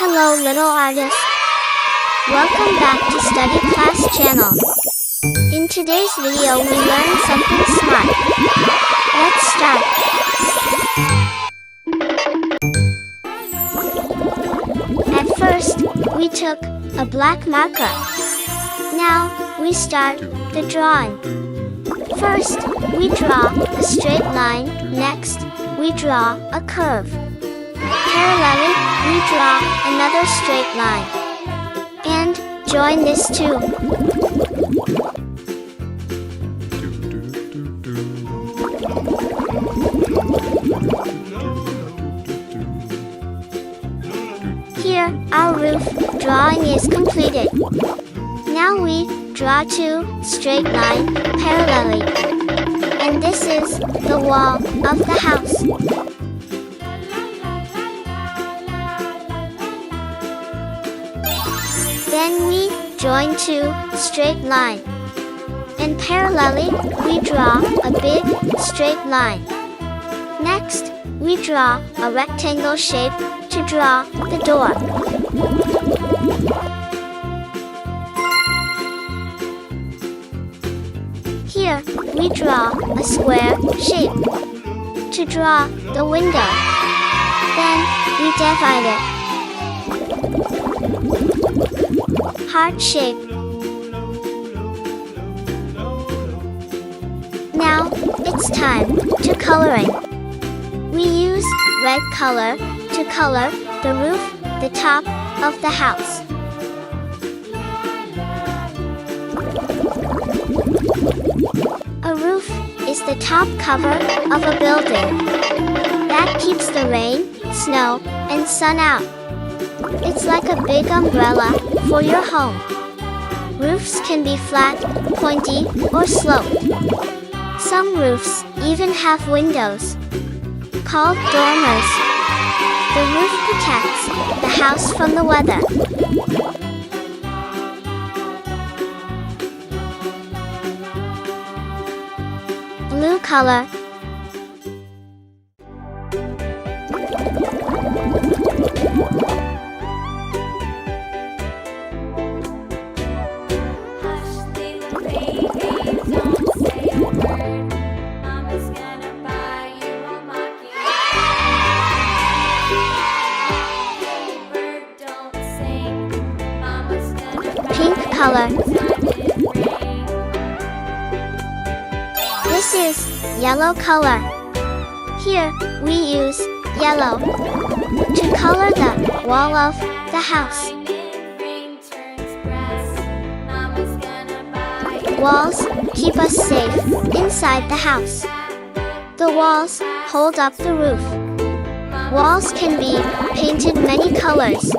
Hello little artist. Welcome back to Study Class channel. In today's video we learn something smart. Let's start. At first, we took a black marker. Now, we start the drawing. First, we draw a straight line. Next, we draw a curve. Parallelly, we draw another straight line. And join this too. Here, our roof drawing is completed. Now we draw two straight lines parallelly. And this is the wall of the house. Then we join two straight lines. And parallelly, we draw a big straight line. Next, we draw a rectangle shape to draw the door. Here, we draw a square shape to draw the window. Then, we divide it. Heart shape. Now, it's time to coloring. We use red color to color the roof, the top of the house. A roof is the top cover of a building that keeps the rain, snow, and sun out. It's like a big umbrella for your home. Roofs can be flat, pointy, or sloped. Some roofs even have windows, called dormers. The roof protects the house from the weather. Blue color. Pink color. This is yellow color. Here, we use yellow to color the wall of the house. Walls keep us safe inside the house. The walls hold up the roof. Walls can be painted many colors.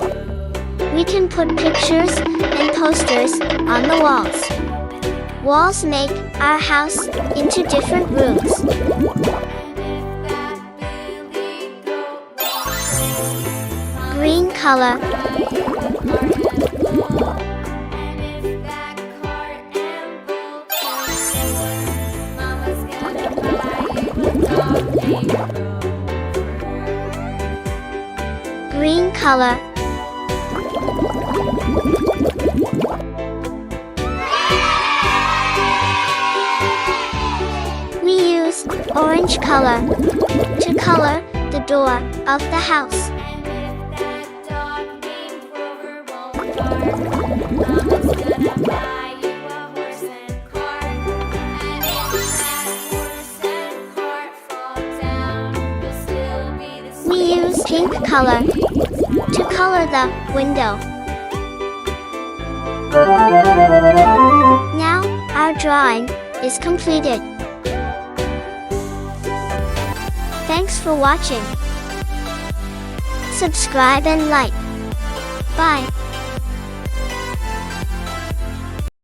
We can put pictures and posters on the walls. Walls make our house into different rooms. Green color. Green color. We use orange color to color the door of the house. We use pink color to color the window. Now, our drawing is completed. Thanks for watching. Subscribe and like. Bye.